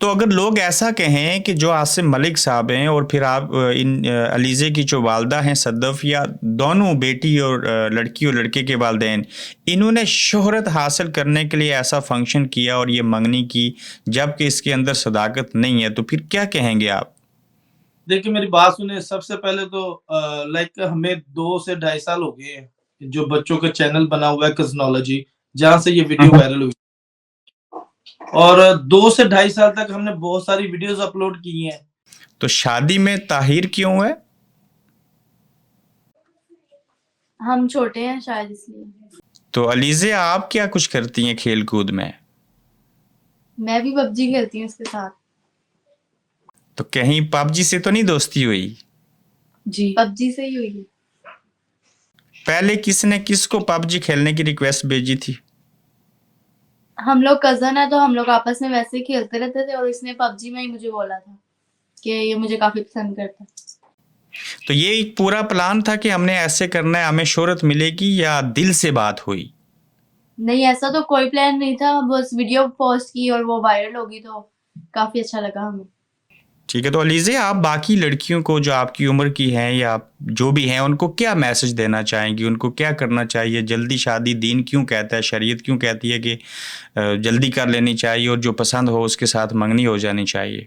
तो अगर लोग ऐसा कहें कि जो आसिम मलिक साहब हैं और फिर आप इन अलीज़े की जो वालदा हैं सद्दफ़, या दोनों बेटी और लड़की और लड़के के वालिदैन, इन्होंने शोहरत हासिल करने के लिए ऐसा फंक्शन किया और ये मंगनी की, जबकि इसके अंदर सदाकत नहीं है, तो फिर क्या कहेंगे आप? देखिए मेरी बात सुनिए, सबसे पहले तो लाइक हमें 2 से ढाई साल हो गए हैं, जो बच्चों का चैनल बना हुआ है कज़नोलॉजी, जहाँ से ये वीडियो वायरल हुई। और 2 से ढाई साल तक हमने बहुत सारी वीडियोस अपलोड की हैं। तो शादी में ताहिर क्यों है? हम छोटे हैं शायद इसलिए। तो अलीज़े आप क्या कुछ करती हैं खेल कूद में? मैं भी पबजी खेलती हूँ उसके साथ। तो कहीं पबजी से तो नहीं दोस्ती हुई? जी पबजी से ही हुई है। पहले किसने किसको पबजी खेलने की रिक्वेस्ट भेजी थी? हम लोग कजन है तो हम लोग आपस में वैसे ही खेलते रहते थे और इसने पबजी में ही मुझे बोला था कि ये मुझे काफी पसंद करता है। तो ये एक पूरा प्लान था कि हमने ऐसे करना है, हमें शोहरत मिलेगी, या दिल से बात हुई? नहीं ऐसा तो कोई प्लान नहीं था, बस वीडियो पोस्ट की और वो वायरल होगी तो काफी अच्छा लगा हमें। ठीक है, तो अलीज़े आप बाकी लड़कियों को जो आपकी उम्र की हैं या जो भी हैं, उनको क्या मैसेज देना चाहेंगी? उनको क्या करना चाहिए? जल्दी शादी दीन क्यों कहता है, शरीयत क्यों कहती है कि जल्दी कर लेनी चाहिए और जो पसंद हो उसके साथ मंगनी हो जानी चाहिए?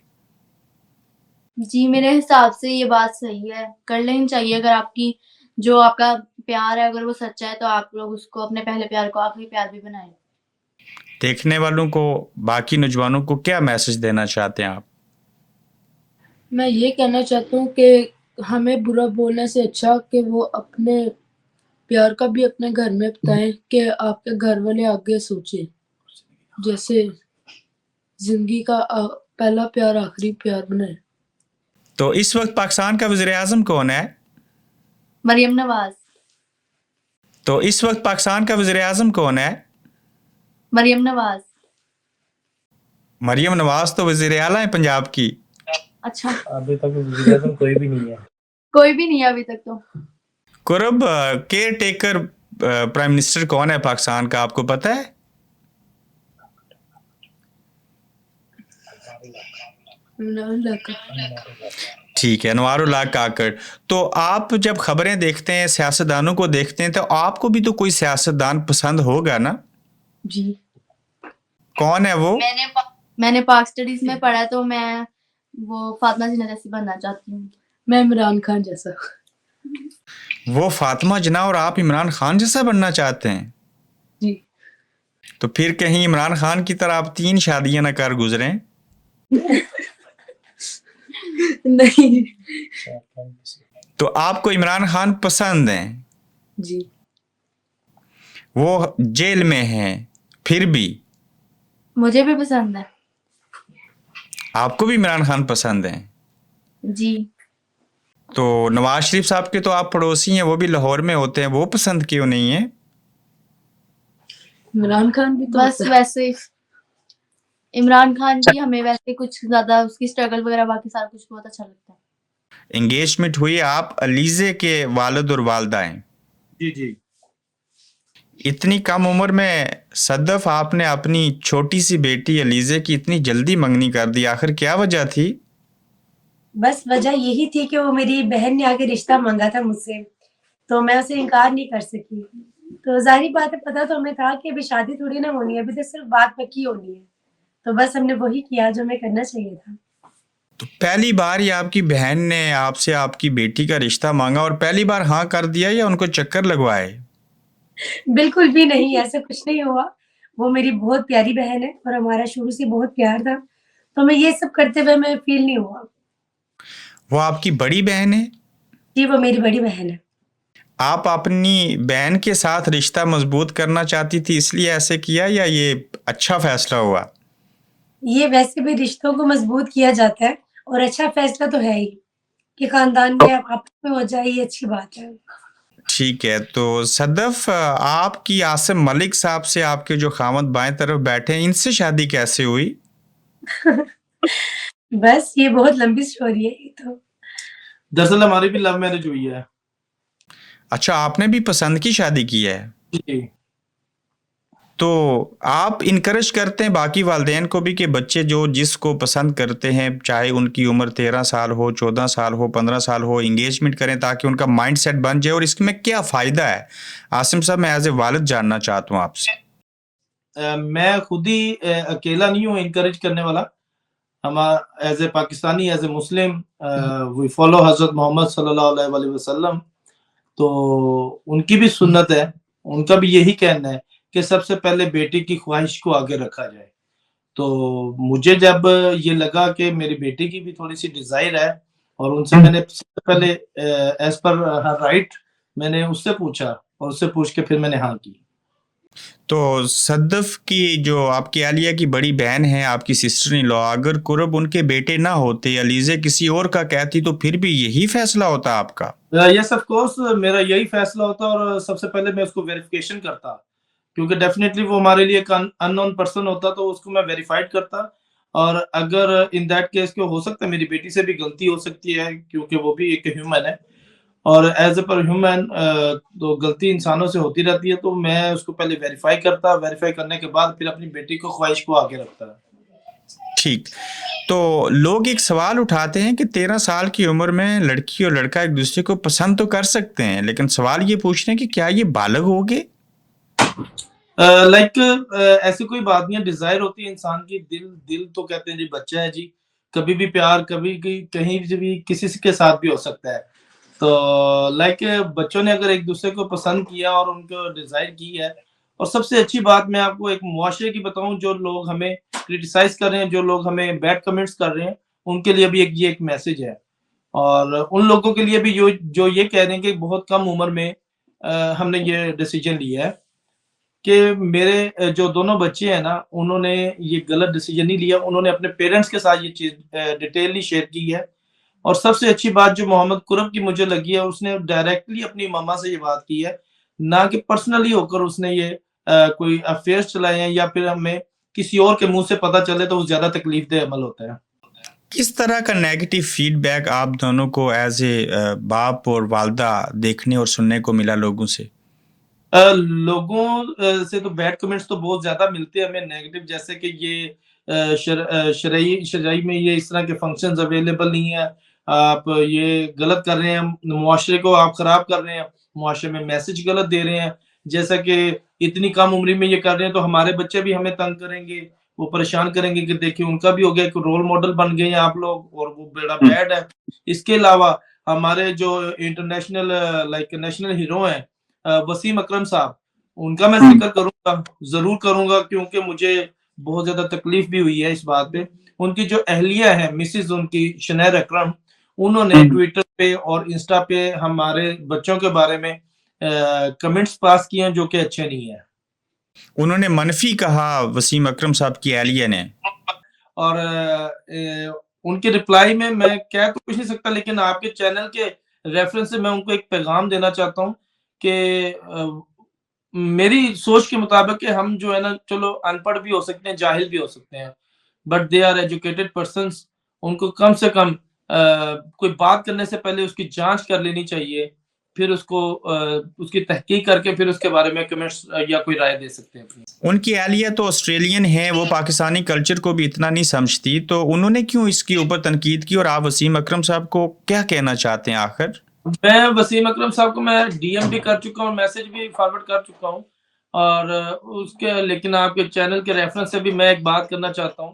जी मेरे हिसाब से ये बात सही है, कर लेनी चाहिए। अगर आपकी जो आपका प्यार है अगर वो सच्चा है तो आप लोग उसको अपने पहले प्यार को आखिरी प्यार भी बनाएं। देखने वालों को, बाकी नौजवानों को क्या मैसेज देना चाहते हैं आप? मैं ये कहना चाहता हूँ कि हमें बुरा बोलने से अच्छा कि वो अपने प्यार का भी अपने घर में बताएं कि आपके घर वाले आगे सोचें, जैसे जिंदगी का पहला प्यार आखिरी प्यार बनाए। तो इस वक्त पाकिस्तान का वज़ीर आज़म कौन है? मरियम नवाज। तो इस वक्त पाकिस्तान का वज़ीर आज़म कौन है? मरियम नवाज। मरियम नवाज तो वज़ीर आला है पंजाब की। अच्छा अभी तक वज़ीर आज़म कोई भी नहीं है। कोई भी नहीं है अभी तक तो। कुरब, केयर टेकर प्राइम मिनिस्टर कौन है पाकिस्तान का, आपको पता है? ठीक है, अनवारुल्लाह काकड़। तो आप जब खबरें देखते हैं, सियासतदानों को देखते हैं, तो आपको भी तो कोई सियासतदान पसंद होगा ना? जी। कौन है वो? मैंने पाक स्टडीज में पढ़ा है तो मैं वो फातिमा जिन्ना जैसी बनना चाहती हूँ। मैं इमरान खान जैसा। वो फातिमा जिन्ना और आप इमरान खान जैसा बनना चाहते हैं? जी। तो फिर कहीं इमरान खान की तरह आप 3 शादियां ना कर गुजरें। नहीं। तो आपको इमरान खान पसंद हैं? जी। वो जेल में हैं, फिर भी मुझे भी पसंद है। आपको भी इमरान खान पसंद हैं? जी। तो नवाज शरीफ साहब के तो आप पड़ोसी हैं, वो भी लाहौर में होते हैं, वो पसंद क्यों नहीं है? इमरान खान भी तो बस वैसे इमरान खान भी हमें वैसे कुछ ज्यादा उसकी स्ट्रगल वगैरह बाकी सारा कुछ बहुत अच्छा लगता है। एंगेजमेंट हुई, आप अलीज़े के वालिद और वालदा हैं। जी, जी। इतनी कम उम्र में सद्दफ आपने अपनी छोटी सी बेटी अलीज़े की इतनी जल्दी मंगनी कर दी, आखिर क्या वजह थी? बस वजह यही थी कि वो मेरी बहन ने आके रिश्ता मांगा था मुझसे, तो मैं उसे इनकार नहीं कर सकी। तो ज़ाहिर बात है, पता तो हमें था कि अभी शादी थोड़ी ना होनी है, अभी तो सिर्फ बात पक्की होनी है। तो बस हमने वही किया जो हमें करना चाहिए था। तो पहली बार ही आपकी बहन ने आपसे आपकी बेटी का रिश्ता मांगा और पहली बार हाँ कर दिया, या उनको चक्कर लगवाए? बिल्कुल भी नहीं, ऐसा कुछ नहीं हुआ। वो मेरी बहुत प्यारी बहन है और हमारा शुरू से बहुत प्यार था, तो हमें ये सब करते हुए हमें फ़ील नहीं हुआ। वो आपकी बड़ी बहन है? जी, वो मेरी बड़ी बहन है। आप अपनी बहन के साथ रिश्ता मजबूत करना चाहती थी इसलिए ऐसे किया, या ये अच्छा फैसला हुआ? ये वैसे भी रिश्तों को मज़बूत किया जाता है और अच्छा फ़ैसला तो है ही कि ख़ानदान में आपस में हो जाए, ये अच्छी बात है। ठीक है, तो सदफ, आपकी आसिम मलिक साहब से आपके जो खामद बाएं तरफ बैठे हैं, इनसे शादी कैसे हुई? बस ये बहुत लंबी स्टोरी है ये तो। दरअसल हमारी भी लव मैरिज हुई है। अच्छा, आपने भी पसंद की शादी की है? जी। तो आप इनकरेज करते हैं बाकी वालिदैन को भी कि बच्चे जो जिसको पसंद करते हैं, चाहे उनकी उम्र 13 साल हो, 14 साल हो, 15 साल हो, इंगेजमेंट करें ताकि उनका माइंड सेट बन जाए, और इसमें क्या फ़ायदा है? आसिम साहब, मैं एज ए वालिद जानना चाहता हूँ आपसे। मैं खुद ही अकेला नहीं हूँ इनकरेज करने वाला। हम as a Pakistani, as a Muslim, we follow Hazrat Mohammad सल्लल्लाहु अलैहि वसल्लम। तो उनकी भी सुन्नत है, उनका भी यही कहना है कि सबसे पहले बेटी की ख्वाहिश को आगे रखा जाए। तो मुझे जब ये लगा कि मेरी बेटी की भी थोड़ी सी डिजायर है, और उनसे मैंने सबसे पहले एज पर हर राइट मैंने उससे पूछा, और उससे पूछ के फिर मैंने हाँ की। तो सद्दफ की जो आपकी आलिया की बड़ी बहन है, आपकी सिस्टर इन लॉ, अगर कुरब उनके बेटे ना होते, अलीज़े किसी और का कहती, तो फिर भी यही फैसला होता आपका? यस ऑफ कोर्स, मेरा यही फैसला होता, और सबसे पहले मैं उसको वेरिफिकेशन करता, क्योंकि डेफिनेटली वो हमारे लिए एक अननोन पर्सन होता, तो उसको मैं वेरीफाइड करता। और अगर इन दैट केस को हो सकता है मेरी बेटी से भी गलती हो सकती है, क्योंकि वो भी एक ह्यूमन है, और एज ए पर ह्यूमन तो गलती इंसानों से होती रहती है। तो मैं उसको पहले वेरीफाई करता, वेरीफाई करने के बाद फिर अपनी बेटी को ख्वाहिश को आगे रखता। ठीक। तो लोग एक सवाल उठाते हैं कि 13 साल की उम्र में लड़की और लड़का एक दूसरे को पसंद तो कर सकते हैं, लेकिन सवाल ये पूछ रहे हैं कि क्या ये बालिग होंगे? ऐसी कोई बात नहीं है, डिजायर होती है इंसान की। दिल दिल तो कहते हैं जी बच्चा है जी, कभी भी प्यार कभी कहीं से भी किसी के साथ भी हो सकता है। तो बच्चों ने अगर एक दूसरे को पसंद किया और उनको डिजायर की है, और सबसे अच्छी बात मैं आपको एक मुआशरे की बताऊं, जो लोग हमें क्रिटिसाइज कर रहे हैं, जो लोग हमें बैड कमेंट्स कर रहे हैं, उनके लिए भी एक मैसेज है। और उन लोगों के लिए भी जो ये कह रहे हैं कि बहुत कम उम्र में हमने ये डिसीजन लिया है, कि मेरे जो दोनों बच्चे हैं ना, उन्होंने ये गलत डिसीजन नहीं लिया, उन्होंने अपने पेरेंट्स के साथ ये चीज़ डिटेलली शेयर की है। और सबसे अच्छी बात जो मोहम्मद कुरब की मुझे लगी है, उसने डायरेक्टली अपनी मम्मा से ये बात की है, ना कि पर्सनली होकर उसने ये कोई अफेयर्स चलाए हैं, या फिर हमें किसी और के मुँह से पता चले तो वो ज़्यादा तकलीफदेह अमल होता है। किस तरह का नेगेटिव फीडबैक आप दोनों को एज ए बाप और वालदा देखने और सुनने को मिला लोगों से? लोगों से तो बैड कमेंट्स तो बहुत ज़्यादा मिलते हैं हमें नेगेटिव, जैसे कि ये शरई में ये इस तरह के फंक्शंस अवेलेबल नहीं है, आप ये गलत कर रहे हैं, मुआशरे को आप खराब कर रहे हैं, मुआशरे में मैसेज गलत दे रहे हैं। जैसा कि इतनी कम उम्र में ये कर रहे हैं, तो हमारे बच्चे भी हमें तंग करेंगे, वो परेशान करेंगे कि देखिए उनका भी हो गया, एक रोल मॉडल बन गए हैं आप लोग, और वो बड़ा बैड है। इसके अलावा हमारे जो इंटरनेशनल नेशनल हीरो हैं, वसीम अकरम साहब, उनका मैं जिक्र करूंगा, जरूर करूंगा, क्योंकि मुझे बहुत ज्यादा तकलीफ भी हुई है इस बात पे। उनकी जो अहलिया है, मिसिज उनकी शनैर अकरम, उन्होंने ट्विटर पे और इंस्टा पे हमारे बच्चों के बारे में कमेंट्स पास किए हैं, जो कि अच्छे नहीं है। उन्होंने मनफी कहा वसीम अकरम साहब की एलिया ने। और उनके रिप्लाई में मैं कह तो कुछ नहीं सकता, लेकिन आपके चैनल के रेफरेंस से मैं उनको एक पैगाम देना चाहता हूँ कि मेरी सोच के मुताबिक कि हम जो है ना, चलो अनपढ़ भी हो सकते हैं, जाहिल भी हो सकते हैं, but they are educated persons. उनको कम से कम कोई बात करने से पहले उसकी जांच कर लेनी चाहिए, फिर उसको उसकी तहकीक करके फिर उसके बारे में कमेंट्स या कोई राय दे सकते हैं अपनी। उनकी एलिया तो ऑस्ट्रेलियन है, वो पाकिस्तानी कल्चर को भी इतना नहीं समझती, तो उन्होंने क्यों इसके ऊपर तनकीद की, और आप वसीम अकरम साहब को क्या कहना चाहते हैं आखिर? मैं वसीम अकरम साहब को मैं डीएम भी कर चुका हूँ, मैसेज भी फॉरवर्ड कर चुका हूँ, और उसके लेकिन आपके चैनल के रेफरेंस से भी मैं एक बात करना चाहता हूँ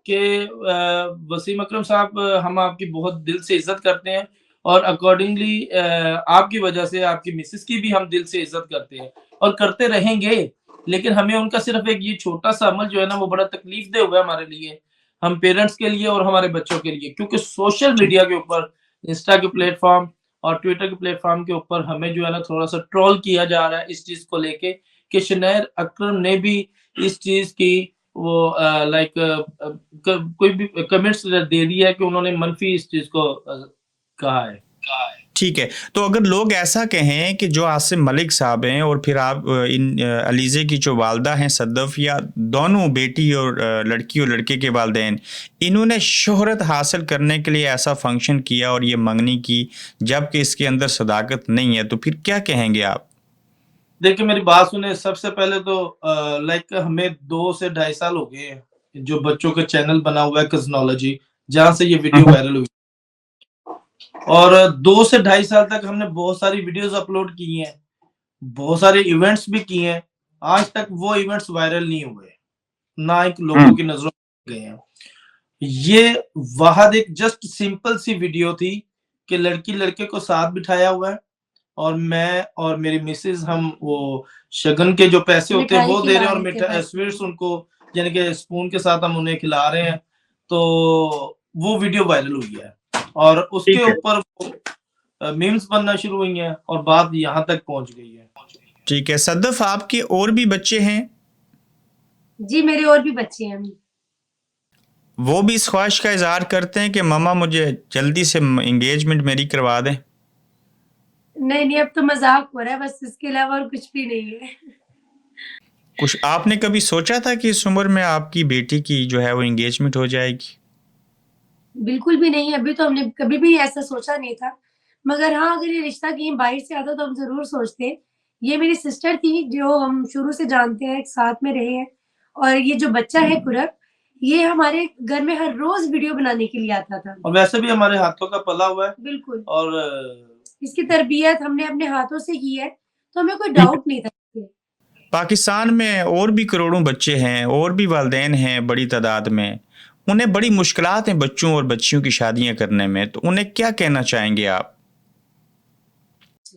कि वसीम अकरम साहब, हम आपकी बहुत दिल से इज्जत करते हैं, और अकॉर्डिंगली आपकी वजह से आपकी मिसेस की भी हम दिल से इज्जत करते हैं और करते रहेंगे। लेकिन हमें उनका सिर्फ एक ये छोटा सा अमल जो है ना, वो बड़ा तकलीफदेह हुआ है हमारे लिए, हम पेरेंट्स के लिए और हमारे बच्चों के लिए, क्योंकि सोशल मीडिया के ऊपर, इंस्टा के प्लेटफॉर्म और ट्विटर के प्लेटफॉर्म के ऊपर हमें जो है ना थोड़ा सा ट्रोल किया जा रहा है इस चीज को लेके, कि शनैर अकरम ने भी इस चीज की वो कोई भी कमेंट्स दे दिया है कि उन्होंने मनफी इस चीज को कहा है। ठीक है, तो अगर लोग ऐसा कहें कि जो आसिम मलिक साहब हैं और फिर आप इन अलीज़े की जो वालदा हैं सद्दफ, या दोनों बेटी और लड़की और लड़के के वालिदैन, इन्होंने शोहरत हासिल करने के लिए ऐसा फंक्शन किया और ये मंगनी की, जबकि इसके अंदर सदाकत नहीं है, तो फिर क्या कहेंगे आप? देखिए मेरी बात सुने, सबसे पहले तो लाइक हमें 2 से ढाई साल हो गए हैं, जो बच्चों का चैनल बना हुआ है कज़नोलॉजी, जहाँ से ये वीडियो वायरल हुई। और 2 से ढाई साल तक हमने बहुत सारी वीडियोज़ अपलोड की हैं, बहुत सारे इवेंट्स भी किए हैं। आज तक वो इवेंट्स वायरल नहीं हुए, ना एक लोगों की नज़रों में गए हैं। ये वाहद एक जस्ट सिंपल सी वीडियो थी कि लड़की लड़के को साथ बिठाया हुआ है और मैं और मेरी मिसेज हम वो शगन के जो पैसे होते हैं मिठाई वो दे रहे हैं और खिला रहे थे बस। स्वीट्स उनको यानी कि स्पून के साथ हम उन्हें खिला रहे हैं। तो वो वीडियो वायरल हुई है और उसके ठीक है। ऊपर मीम्स बनना शुरू हुई हैं और बात यहाँ तक पहुंच गई है। ठीक है सदफ, आपके और भी बच्चे हैं? जी मेरे और भी बच्चे हैं। वो भी इस ख्वाहिश का इजहार करते हैं कि मम्मा मुझे जल्दी से एंगेजमेंट मेरी करवा दें? नहीं नहीं, अब तो मजाक हो रहा है बस, इसके अलावा और कुछ भी नहीं है। कुछ आपने कभी सोचा था कि इस उम्र में आपकी बेटी की जो है वो एंगेजमेंट हो जाएगी? बिल्कुल भी नहीं, अभी तो हमने कभी भी ऐसा सोचा नहीं था। मगर हाँ, अगर ये रिश्ता कहीं बाहर से आता तो हम ज़रूर सोचते। ये मेरी सिस्टर थी जो हम शुरू से जानते हैं, साथ में रहे हैं। और ये जो बच्चा है कुरब, ये हमारे घर में हर रोज़ वीडियो बनाने के लिए आता था। और वैसे भी हमारे हाथों का पला हुआ है बिल्कुल, और इसकी तरबियत हमने अपने हाथों से की है, तो हमें कोई डाउट नहीं था इसमें। पाकिस्तान में और भी करोड़ों बच्चे हैं और भी वालिदैन हैं बड़ी तादाद में, उन्हें बड़ी मुश्किलात हैं बच्चों और बच्चियों की शादियां करने में, तो उन्हें क्या कहना चाहेंगे आप?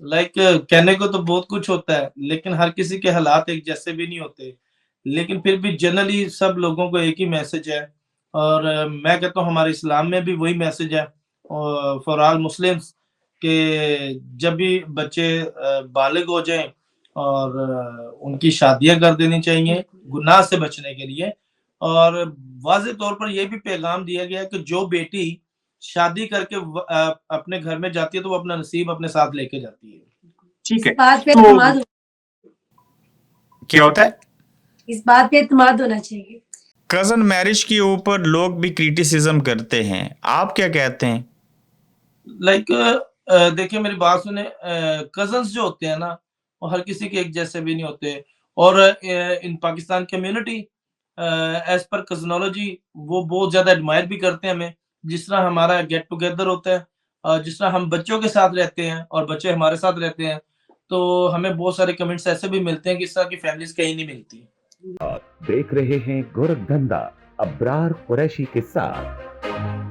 लाइक कहने को तो बहुत कुछ होता है लेकिन हर किसी के हालात एक जैसे भी नहीं होते। लेकिन फिर भी जनरली सब लोगों को एक ही मैसेज है और मैं कहता हूँ हमारे इस्लाम में भी वही मैसेज है फॉर ऑल मुस्लिम्स कि जब भी बच्चे बालिग हो जाएं और उनकी शादियां कर देनी चाहिए गुनाह से बचने के लिए। और वाज़ेह तौर पर यह भी पैगाम दिया गया है कि जो बेटी शादी करके अपने घर में जाती है तो वो अपना नसीब अपने साथ लेके जाती है। ठीक इस बात पे एतमाद क्या होता है? इस बात पे एतमाद होना चाहिए। कज़न मैरिज के ऊपर लोग भी क्रिटिसिज्म करते हैं, आप क्या कहते हैं? लाइक देखिए मेरी बात सुने, कजन्स जो होते हैं ना वो हर किसी के एक जैसे भी नहीं होते। और इन पाकिस्तान कम्युनिटी एज पर कजनोलॉजी वो बहुत ज्यादा एडमायर भी करते हैं हमें, जिस तरह हमारा गेट टुगेदर होता है, जिस तरह हम बच्चों के साथ रहते हैं और बच्चे हमारे साथ रहते हैं, तो हमें बहुत सारे कमेंट्स ऐसे भी मिलते हैं कि इस तरह की फैमिलीज कहीं नहीं मिलती। आप देख रहे हैं गोरखधंधा अब्रार कुरैशी के साथ।